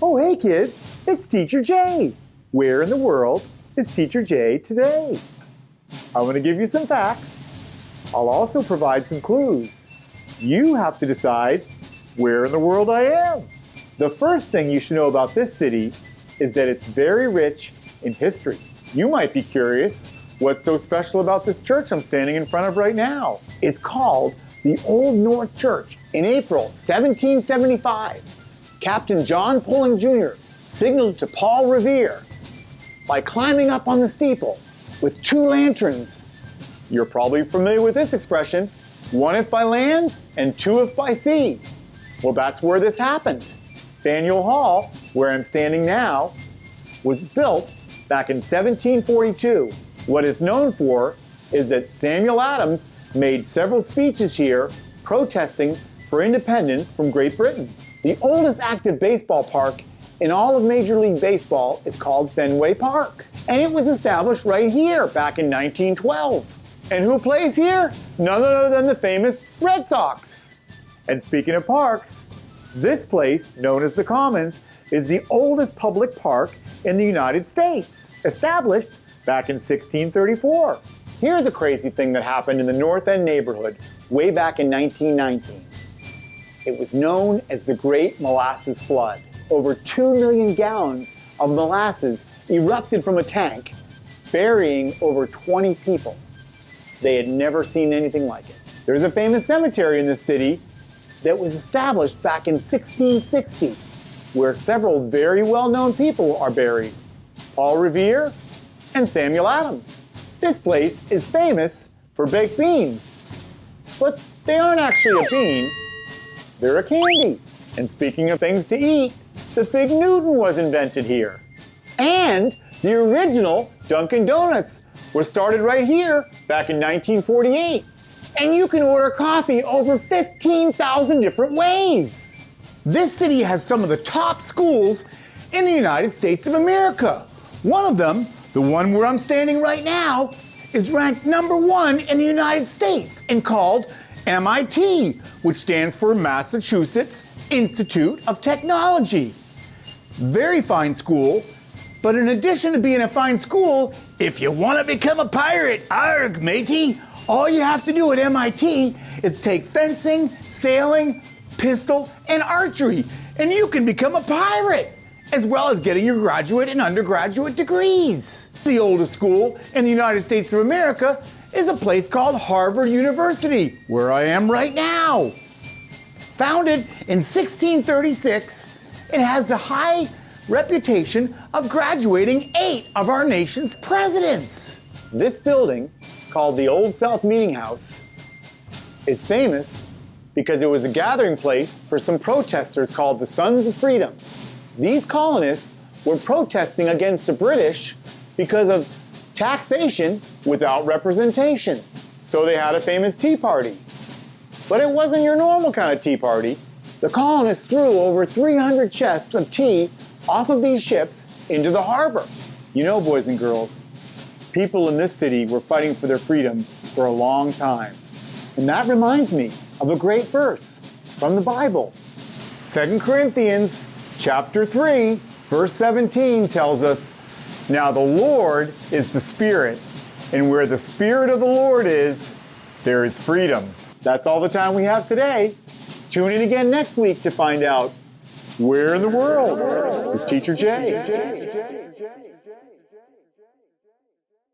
Oh, hey kids, it's Teacher Jay. Where in the world is Teacher Jay today? I'm going to give you some facts. I'll also provide some clues. You have to decide where in the world I am. The first thing you should know about this city is that it's very rich in history. You might be curious, what's so special about this church I'm standing in front of right now? It's called the Old North Church. In April 1775, Captain John Pulling Jr. signaled to Paul Revere by climbing up on the steeple with 2 lanterns. You're probably familiar with this expression, 1 if by land and 2 if by sea. Well, that's where this happened. Faneuil Hall, where I'm standing now, was built back in 1742. What it's known for is that Samuel Adams made several speeches here protesting for independence from Great Britain. The oldest active baseball park in all of Major League Baseball is called Fenway Park. And it was established right here back in 1912. And who plays here? None other than the famous Red Sox. And speaking of parks, this place, known as the Commons, is the oldest public park in the United States, established back in 1634. Here's a crazy thing that happened in the North End neighborhood way back in 1919. It was known as the Great Molasses Flood. Over 2 million gallons of molasses erupted from a tank, burying over 20 people. They had never seen anything like it. There's a famous cemetery in this city that was established back in 1660, where several very well-known people are buried. Paul Revere and Samuel Adams. This place is famous for baked beans. But they aren't actually a bean, they're a candy. And speaking of things to eat, the Fig Newton was invented here. And the original Dunkin' Donuts was started right here back in 1948. And you can order coffee over 15,000 different ways. This city has some of the top schools in the United States of America. One of them, the one where I'm standing right now, is ranked #1 in the United States and called MIT, which stands for Massachusetts Institute of Technology. Very fine school, but in addition to being a fine school, if you want to become a pirate, arg, matey, all you have to do at MIT is take fencing, sailing, pistol, and archery, and you can become a pirate, as well as getting your graduate and undergraduate degrees. The oldest school in the United States of America is a place called Harvard University, where I am right now. Founded in 1636, it has the high reputation of graduating 8 of our nation's presidents. This building, called the Old South Meeting House, is famous because it was a gathering place for some protesters called the Sons of Freedom. These colonists were protesting against the British because of taxation without representation. So they had a famous tea party. But it wasn't your normal kind of tea party. The colonists threw over 300 chests of tea off of these ships into the harbor. You know, boys and girls, people in this city were fighting for their freedom for a long time. And that reminds me of a great verse from the Bible. 2 Corinthians chapter 3, verse 17 tells us, "Now the Lord is the Spirit, and where the Spirit of the Lord is, there is freedom." That's all the time we have today. Tune in again next week to find out where in the world is Teacher Jay.